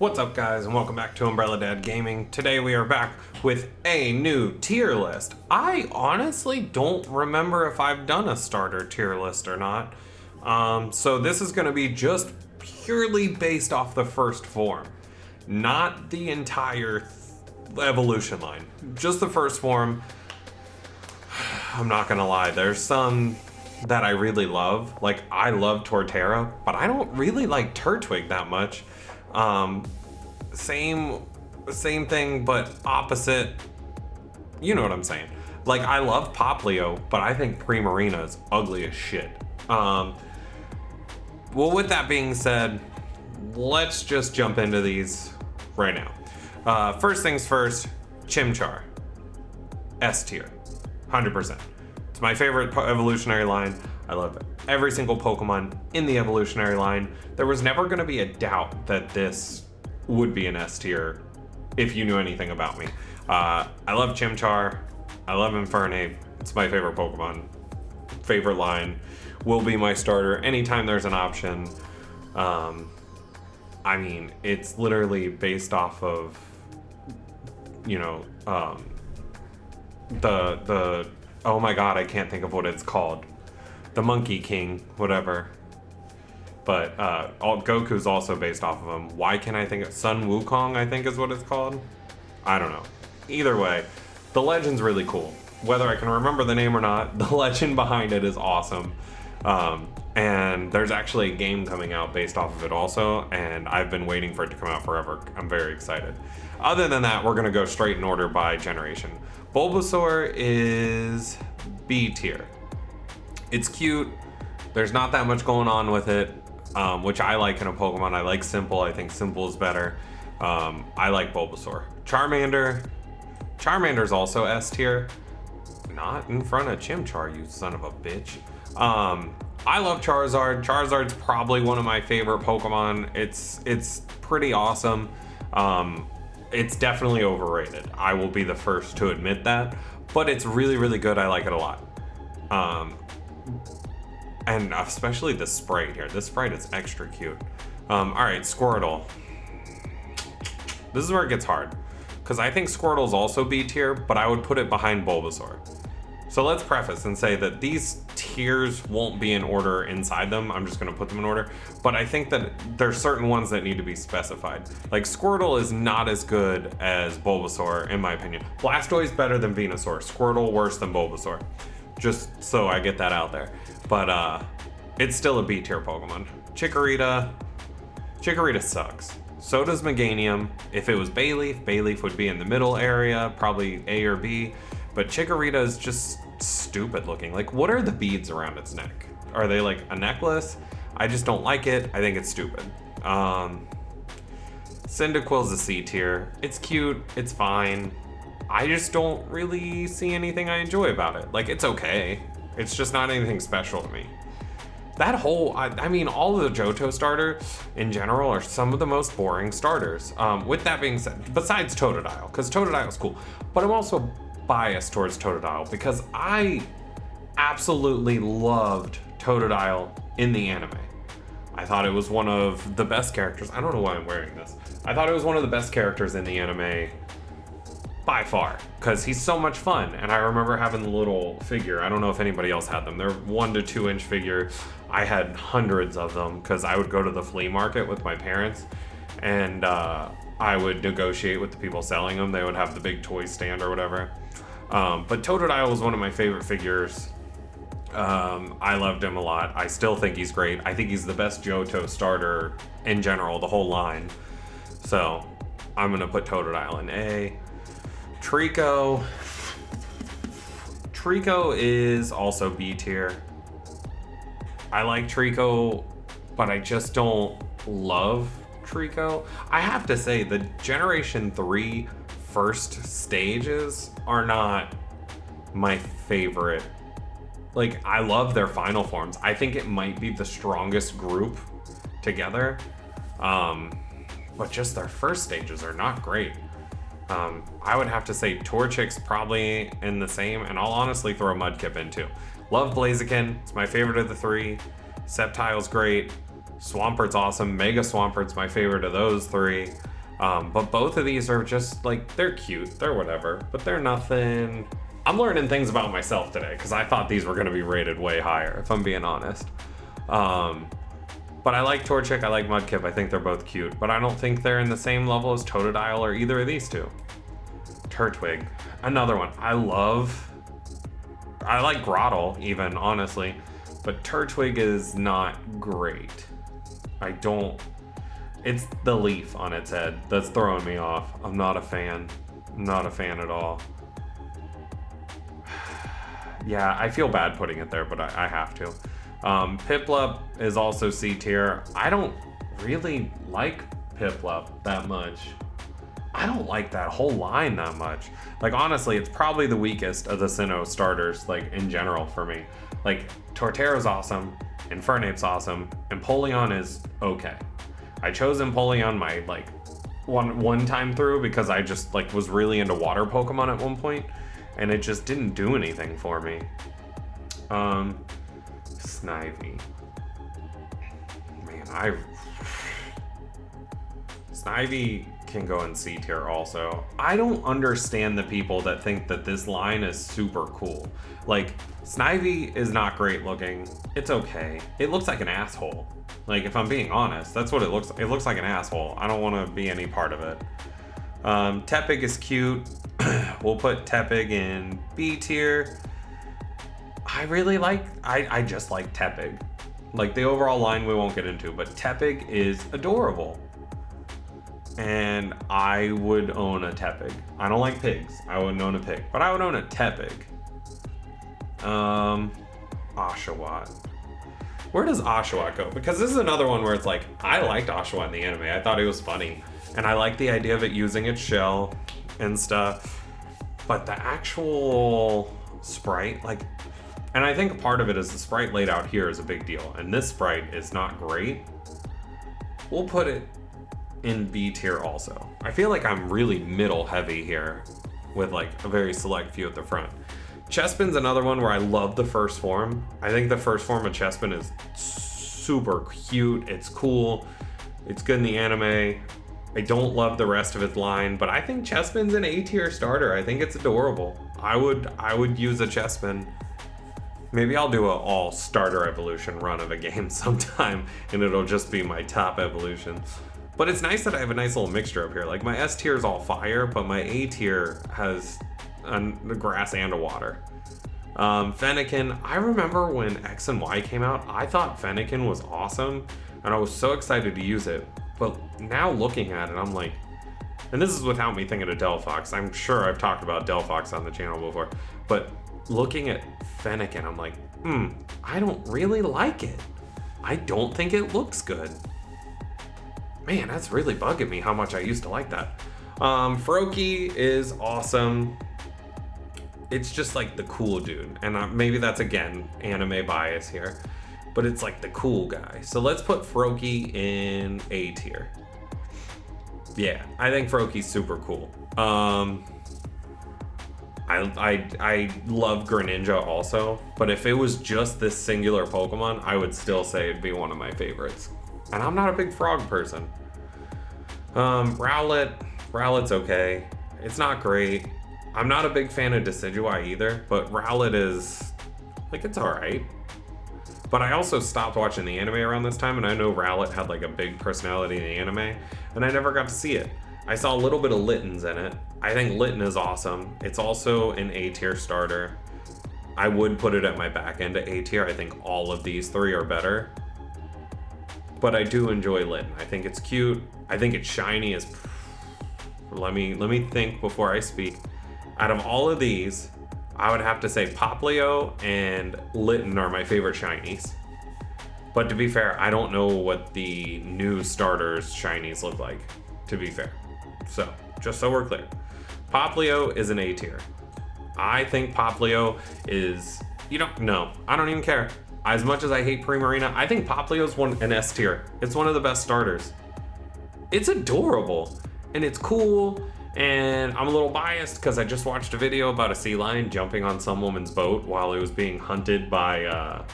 What's up, guys, and welcome back to Umbrella Dad Gaming. Today we are back with a new tier list. I honestly don't remember if I've done a starter tier list or not. So this is going to be just purely based off the first form, not the entire evolution line, just the first form. I'm not gonna lie, there's some that I really love. Like, I love Torterra, but I don't really like Turtwig that much. Same thing, but opposite. You know what I'm saying? Like, I love Poplio, but I think Primarina is ugly as shit. Well, with that being said, let's just jump into these right now. First things first, Chimchar. S tier, 100%. It's my favorite evolutionary line. I love every single Pokemon in the evolutionary line. There was never going to be a doubt that this would be an S tier if you knew anything about me. I love Chimchar. I love Infernape. It's my favorite Pokemon. Favorite line. Will be my starter anytime there's an option. I mean, it's literally based off of, you know, the oh my god, I can't think of what it's called. The Monkey King, whatever. But Goku's also based off of him. Why can't I think of Sun Wukong, I think is what it's called? I don't know. Either way, the legend's really cool. Whether I can remember the name or not, the legend behind it is awesome. And there's actually a game coming out based off of it also, and I've been waiting for it to come out forever. I'm very excited. Other than that, we're gonna go straight in order by generation. Bulbasaur is B tier. It's cute. There's not that much going on with it, which I like in a Pokemon. I like simple. I think simple is better. I like Bulbasaur. Charmander's also S tier. Not in front of Chimchar, you son of a bitch. I love Charizard. Charizard's probably one of my favorite Pokemon. It's pretty awesome. It's definitely overrated. I will be the first to admit that, but it's really, really good. I like it a lot. And especially the sprite here. This sprite is extra cute. All right, Squirtle. This is where it gets hard, because I think Squirtle's also B tier, but I would put it behind Bulbasaur. So let's preface and say that these tiers won't be in order inside them. I'm just gonna put them in order. But I think that there's certain ones that need to be specified. Like, Squirtle is not as good as Bulbasaur, in my opinion. Blastoise better than Venusaur. Squirtle worse than Bulbasaur. Just so I get that out there. But it's still a B tier Pokemon. Chikorita sucks. So does Meganium. If it was Bayleaf would be in the middle area, probably A or B. But Chikorita is just stupid looking. Like, what are the beads around its neck? Are they like a necklace? I just don't like it. I think it's stupid. Cyndaquil's a C tier. It's cute. It's fine. I just don't really see anything I enjoy about it. Like, it's okay. It's just not anything special to me. That whole, I mean, all of the Johto starters in general are some of the most boring starters. With that being said, besides Totodile, because Totodile's cool, but I'm also biased towards Totodile because I absolutely loved Totodile in the anime. I thought it was one of the best characters. I don't know why I'm wearing this. I thought it was one of the best characters in the anime by far, because he's so much fun. And I remember having the little figure. I don't know if anybody else had them. They're 1 to 2 inch figure. I had hundreds of them because I would go to the flea market with my parents, and I would negotiate with the people selling them. They would have the big toy stand or whatever. But Totodile was one of my favorite figures. I loved him a lot. I still think he's great. I think he's the best Johto starter in general, the whole line. So I'm gonna put Totodile in A. Trico is also B tier. I like Trico, but I just don't love Trico. I have to say, the Generation 3 first stages are not my favorite. Like, I love their final forms. I think it might be the strongest group together. But just their first stages are not great. I would have to say Torchic's probably in the same, and I'll honestly throw Mudkip in too. Love Blaziken, it's my favorite of the 3. Sceptile's great. Swampert's awesome. Mega Swampert's my favorite of those 3. But both of these are just like, they're cute, they're whatever, but they're nothing. I'm learning things about myself today because I thought these were going to be rated way higher, if I'm being honest. But I like Torchic, I like Mudkip, I think they're both cute, but I don't think they're in the same level as Totodile or either of these two. Turtwig, another one. I like Grottle even, honestly, but Turtwig is not great. It's the leaf on its head that's throwing me off. I'm not a fan. I'm not a fan at all. Yeah, I feel bad putting it there, but I have to. Piplup is also C tier. I don't really like Piplup that much. I don't like that whole line that much. Like, honestly, it's probably the weakest of the Sinnoh starters, like, in general for me. Like, Torterra's awesome, Infernape's awesome, Empoleon is okay. I chose Empoleon my, like, one time through because I just, like, was really into water Pokemon at one point, and it just didn't do anything for me. Snivy. Man, Snivy can go in C tier also. I don't understand the people that think that this line is super cool. Like, Snivy is not great looking. It's okay. It looks like an asshole. Like, if I'm being honest, that's what it looks like. It looks like an asshole. I don't want to be any part of it. Tepig is cute. We'll put Tepig in B tier. I just like Tepig. Like, the overall line we won't get into, but Tepig is adorable. And I would own a Tepig. I don't like pigs. I wouldn't own a pig, but I would own a Tepig. Oshawott. Where does Oshawott go? Because this is another one where it's like, I liked Oshawott in the anime. I thought it was funny. And I like the idea of it using its shell and stuff. But the actual sprite, like, and I think part of it is the sprite laid out here is a big deal. And this sprite is not great. We'll put it in B tier also. I feel like I'm really middle heavy here with like a very select few at the front. Chespin's another one where I love the first form. I think the first form of Chespin is super cute. It's cool. It's good in the anime. I don't love the rest of its line, but I think Chespin's an A tier starter. I think it's adorable. I would use a Chespin. Maybe I'll do a all starter evolution run of a game sometime and it'll just be my top evolution. But it's nice that I have a nice little mixture up here. Like, my S tier is all fire, but my A tier has a grass and a water. Fennekin, I remember when X and Y came out, I thought Fennekin was awesome, and I was so excited to use it. But now looking at it, I'm like, and this is without me thinking of Delphox. I'm sure I've talked about Delphox on the channel before, but looking at Fennekin, I'm like, I don't really like it. I don't think it looks good. Man, that's really bugging me how much I used to like that. Froakie is awesome. It's just like the cool dude. And maybe that's, again, anime bias here. But it's like the cool guy. So let's put Froakie in A tier. Yeah, I think Froakie's super cool. I love Greninja also. But if it was just this singular Pokemon, I would still say it'd be one of my favorites. And I'm not a big frog person. Rowlet's okay. It's not great. I'm not a big fan of Decidueye either, but Rowlet is, like, it's alright. But I also stopped watching the anime around this time, and I know Rowlet had, like, a big personality in the anime, and I never got to see it. I saw a little bit of Litten's in it. I think Litten is awesome. It's also an A tier starter. I would put it at my back end at A tier. I think all of these three are better. But I do enjoy Litten. I think it's cute. I think it's shiny as... Let me think before I speak. Out of all of these, I would have to say Poplio and Litten are my favorite shinies. But to be fair, I don't know what the new starters shinies look like, to be fair. So, just so we're clear. Poplio is an A tier. I think Poplio is... No, I don't even care. As much as I hate Primarina, I think Poplio's an S tier. It's one of the best starters. It's adorable, and it's cool, and I'm a little biased because I just watched a video about a sea lion jumping on some woman's boat while it was being hunted by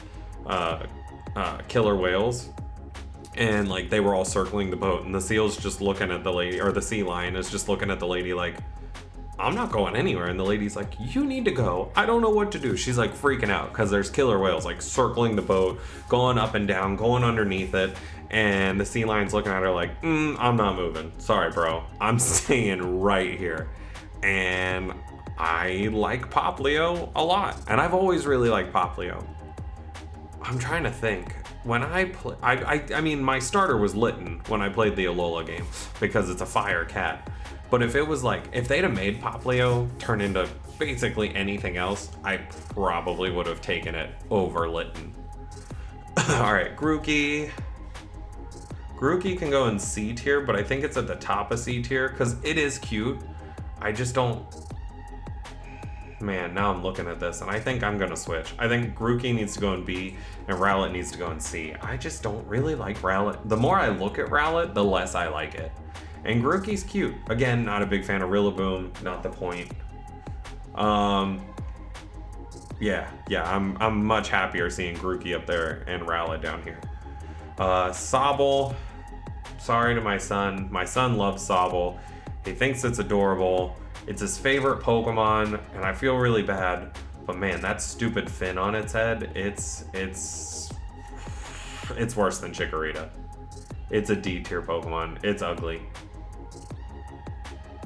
killer whales. And like they were all circling the boat, and the seal's just looking at the lady, or the sea lion is just looking at the lady like, I'm not going anywhere. And the lady's like, you need to go. I don't know what to do. She's like freaking out because there's killer whales like circling the boat, going up and down, going underneath it. And the sea lion's looking at her like, I'm not moving. Sorry, bro. I'm staying right here. And I like Pop Leo a lot. And I've always really liked Pop Leo. I'm trying to think. When I play, I mean, my starter was Litten when I played the Alola game because it's a fire cat. But if it was like, if they'd have made Pop Leo turn into basically anything else, I probably would have taken it over Litten. All right, Grookey. Grookey can go in C tier, but I think it's at the top of C tier because it is cute. I just don't. Man, now I'm looking at this and I think I'm gonna switch. I think Grookey needs to go in B and Rowlet needs to go in C. I just don't really like Rowlet. The more I look at Rowlet, the less I like it. And Grookey's cute. Again, not a big fan of Rillaboom, not the point. Yeah, I'm much happier seeing Grookey up there and Rowlet down here. Sobble, sorry to my son. My son loves Sobble. He thinks it's adorable. It's his favorite Pokemon, and I feel really bad. But man, that stupid fin on its head, it's worse than Chikorita. It's a D tier Pokemon. It's ugly.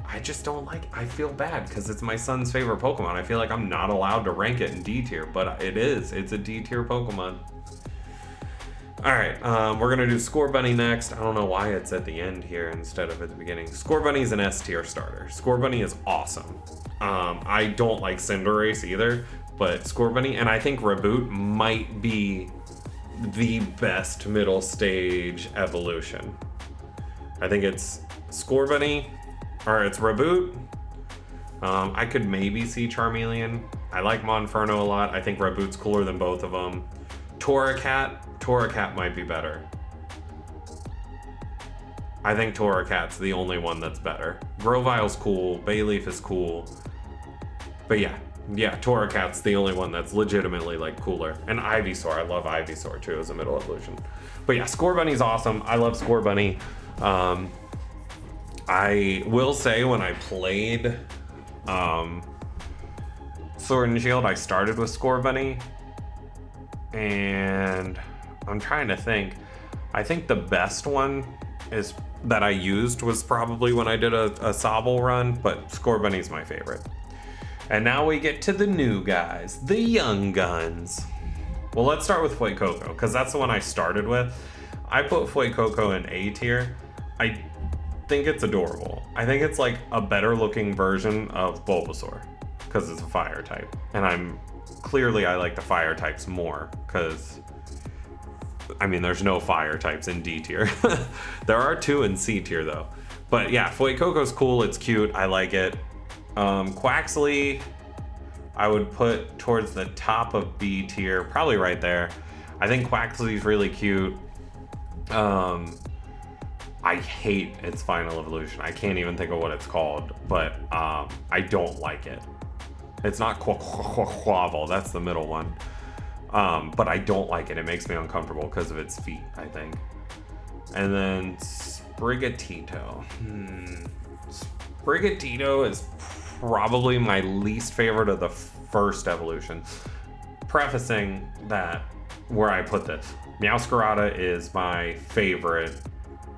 I just don't like it. I feel bad because it's my son's favorite Pokemon. I feel like I'm not allowed to rank it in D tier, but it is. It's a D tier Pokemon. All right, we're gonna do Scorbunny next. I don't know why it's at the end here instead of at the beginning. Scorbunny is an S tier starter. Scorbunny is awesome. I don't like Cinderace either, but Scorbunny, and I think Reboot might be the best middle stage evolution. I think it's Scorbunny, or it's Reboot. I could maybe see Charmeleon. I like Monferno a lot. I think Reboot's cooler than both of them. Torracat might be better. I think Torracat's the only one that's better. Grovile's cool, Bayleaf is cool. But yeah, Torracat's the only one that's legitimately like cooler. And Ivysaur, I love Ivysaur too as a middle evolution. But yeah, Scorbunny's awesome. I love Scorbunny. I will say when I played Sword and Shield, I started with Scorbunny. And I'm trying to think. I think the best one is that I used was probably when I did a Sobble run, but Scorbunny's my favorite. And now we get to the new guys, the young guns. Well, let's start with Fuecoco, because that's the one I started with. I put Fuecoco in A tier. I think it's adorable. I think it's like a better looking version of Bulbasaur, because it's a fire type. And I like the fire types more, because I mean, there's no fire types in D tier. There are 2 in C tier though. But yeah, Fuecoco's cool, it's cute, I like it. Quaxley, I would put towards the top of B tier, probably right there. I think Quaxley's really cute. I hate its final evolution. I can't even think of what it's called, but I don't like it. It's not Quavel, that's the middle one. But I don't like it. It makes me uncomfortable because of its feet, I think. And then Sprigatito. Sprigatito is probably my least favorite of the first evolution. Prefacing that, where I put this, Meowscarada is my favorite,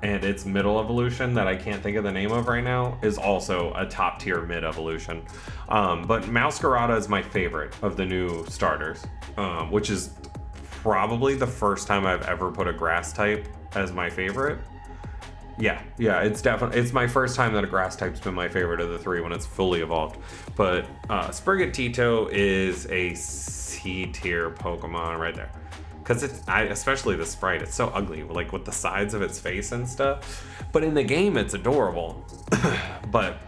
and its middle evolution that I can't think of the name of right now is also a top tier mid evolution. But Meowscarada is my favorite of the new starters, which is probably the first time I've ever put a grass type as my favorite. Yeah, it's my first time that a grass type's been my favorite of the 3 when it's fully evolved. But Sprigatito is a C tier Pokemon right there. Because especially the sprite, it's so ugly, like with the sides of its face and stuff. But in the game, it's adorable. But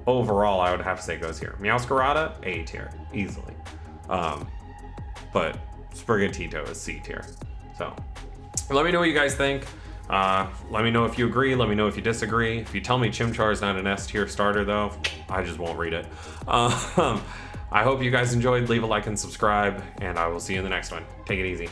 overall, I would have to say it goes here. Meowscarada, A tier, easily. But Sprigatito is C tier. So let me know what you guys think. Let me know if you agree. Let me know if you disagree. If you tell me Chimchar is not an S tier starter, though, I just won't read it. I hope you guys enjoyed. Leave a like and subscribe, and I will see you in the next one. Take it easy.